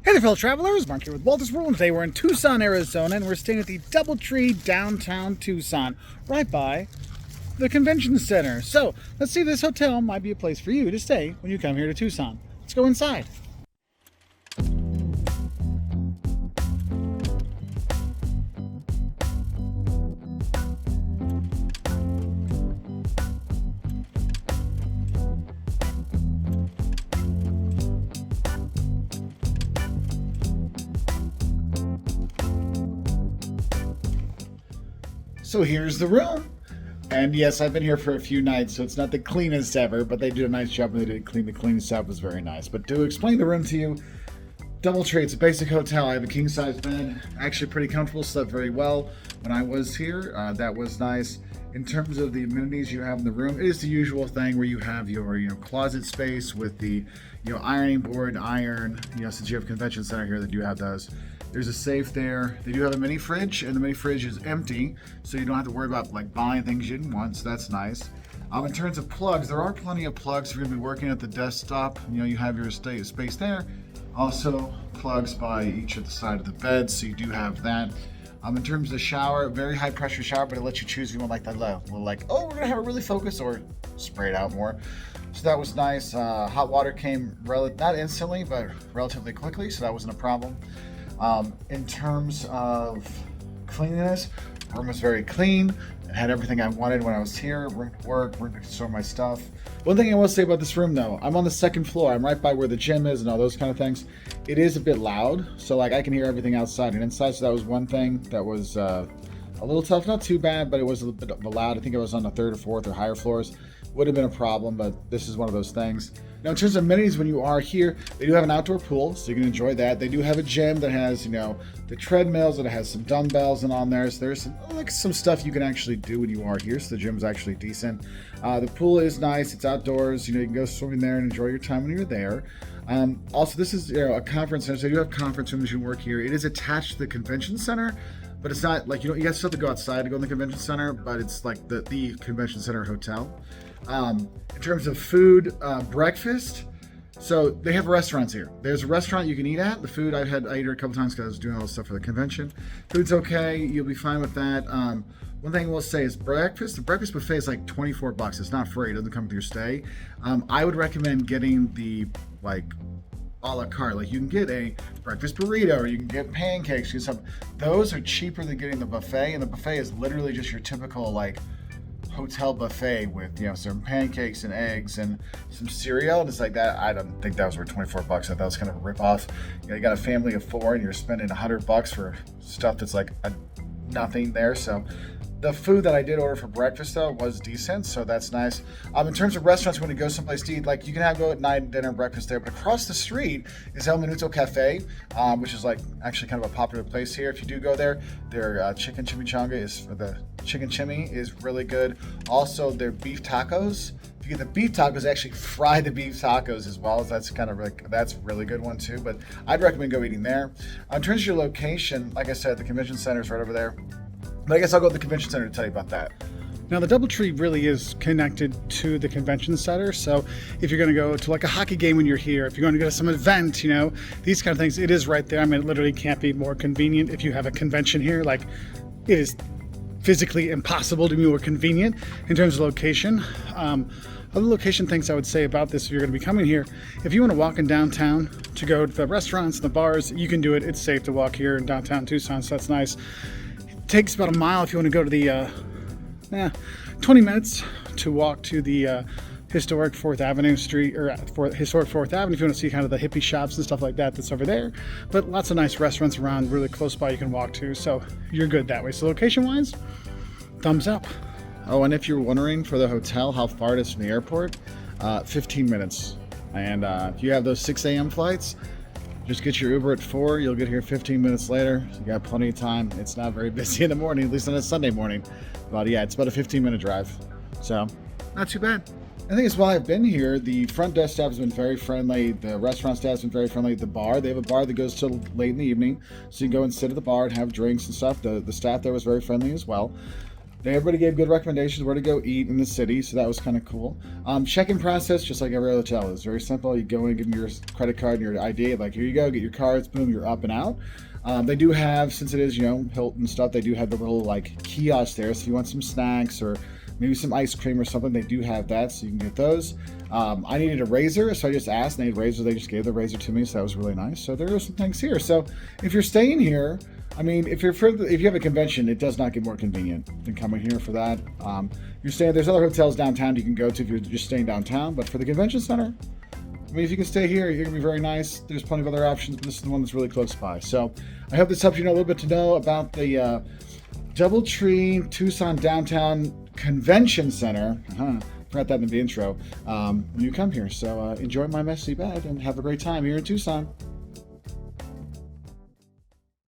Hey there, fellow travelers. Mark here with Walter's World, and today we're in Tucson, Arizona, and we're staying at the DoubleTree downtown Tucson, right by the convention center. So let's see if this hotel might be a place for you to stay when you come here to Tucson. Let's go inside. So here's the room. And yes, I've been here for a few nights, so it's not the cleanest ever, but they did a nice job when they did clean. The cleaning stuff was very nice. But to explain the room to you, DoubleTree, it's a basic hotel. I have a king-size bed, actually pretty comfortable, slept very well when I was here. That was nice. In terms of the amenities you have in the room, it is the usual thing where you have your closet space with the ironing board, iron. Since you have a convention center here, they do have those. There's a safe there. They do have a mini fridge, and the mini fridge is empty, so you don't have to worry about buying things you didn't want, so that's nice. In terms of plugs, there are plenty of plugs if you're gonna be working at the desktop. You have your space there. Also, plugs by each of the side of the bed, so you do have that. In terms of the shower, very high pressure shower, but it lets you choose if you want that low. We're gonna have it really focused or spray it out more. So that was nice. Hot water came not instantly, but relatively quickly, so that wasn't a problem. In terms of cleanliness, the room was very clean. It had everything I wanted when I was here. Room to work, room to store my stuff. One thing I will say about this room though, I'm on the second floor. I'm right by where the gym is and all those kind of things. It is a bit loud, so I can hear everything outside and inside, so that was one thing that was a little tough. Not too bad, but it was a little bit loud. I think it was on the third or fourth or higher floors. Would have been a problem, but this is one of those things. Now, in terms of amenities, when you are here, they do have an outdoor pool, so you can enjoy that. They do have a gym that has, the treadmills, that has some dumbbells and on there. So there's some stuff you can actually do when you are here. So the gym's actually decent. The pool is nice. It's outdoors. You can go swimming there and enjoy your time when you're there. Also, this is a conference center, so you do have conference rooms. You can work here. It is attached to the convention center. But it's not you guys still have to go outside to go in the convention center, but it's like the convention center hotel. In terms of food, breakfast, so they have restaurants here. There's a restaurant you can eat at. The food I ate here a couple times because I was doing all this stuff for the convention. Food's okay. You'll be fine with that. One thing we'll say is breakfast. The breakfast buffet is like $24. It's not free. It doesn't come with your stay. I would recommend getting the a la carte. You can get a breakfast burrito, or you can get pancakes. Those are cheaper than getting the buffet, and the buffet is literally just your typical hotel buffet with some pancakes and eggs and some cereal and it's like that. I don't think that was worth $24. I thought it was kind of a rip-off. You got a family of 4 and you're spending $100 for stuff that's nothing there. So the food that I did order for breakfast though was decent, so that's nice. In terms of restaurants, when you go someplace to eat, you can go at night, dinner, breakfast there. But across the street is El Minuto Cafe, which is actually kind of a popular place here. If you do go there, their chicken chimmy is really good. Also, their beef tacos. If you get the beef tacos, they actually fry the beef tacos as well. That's that's a really good one too. But I'd recommend go eating there. In terms of your location, like I said, the convention center is right over there. But I guess I'll go to the convention center to tell you about that. Now, the DoubleTree really is connected to the convention center. So if you're going to go to a hockey game when you're here, if you're going to go to some event, these kind of things, it is right there. I mean, it literally can't be more convenient if you have a convention here. It is physically impossible to be more convenient in terms of location. Other location things I would say about this, if you're going to be coming here, if you want to walk in downtown to go to the restaurants and the bars, you can do it. It's safe to walk here in downtown Tucson, so that's nice. Takes about a mile if you want to go to the 20 minutes to walk to the historic 4th Avenue Street, or historic 4th Avenue if you want to see kind of the hippie shops and stuff like that that's over there. But lots of nice restaurants around really close by you can walk to, so you're good that way. So location wise, thumbs up. Oh, and if you're wondering for the hotel how far it is from the airport, 15 minutes. And if you have those 6 a.m. flights, just get your Uber at 4, you'll get here 15 minutes later. So you got plenty of time. It's not very busy in the morning, at least on a Sunday morning. But yeah, it's about a 15-minute drive. So, not too bad. I think it's while I've been here, the front desk staff has been very friendly. The restaurant staff has been very friendly. The bar, they have a bar that goes till late in the evening. So you can go and sit at the bar and have drinks and stuff. The staff there was very friendly as well. Everybody gave good recommendations where to go eat in the city, so that was kind of cool. Check-in process, just like every other hotel, is very simple. You go in, give them your credit card and your ID, like, here you go, get your cards, boom, you're up and out. They do have, since it is, Hilton stuff, they do have the little, like, kiosk there, so if you want some snacks or maybe some ice cream or something, they do have that, so you can get those. I needed a razor, so I just asked, and they had razors, they just gave the razor to me, so that was really nice. So there are some things here. So if you're staying here, I mean, if you have a convention, it does not get more convenient than coming here for that. There's other hotels downtown you can go to if you're just staying downtown, but for the convention center, I mean, if you can stay here, you're gonna be very nice. There's plenty of other options, but this is the one that's really close by. So I hope this helps you know a little bit to know about the DoubleTree Tucson Downtown Convention Center. Forgot that in the intro. When you come here. So enjoy my messy bed and have a great time here in Tucson.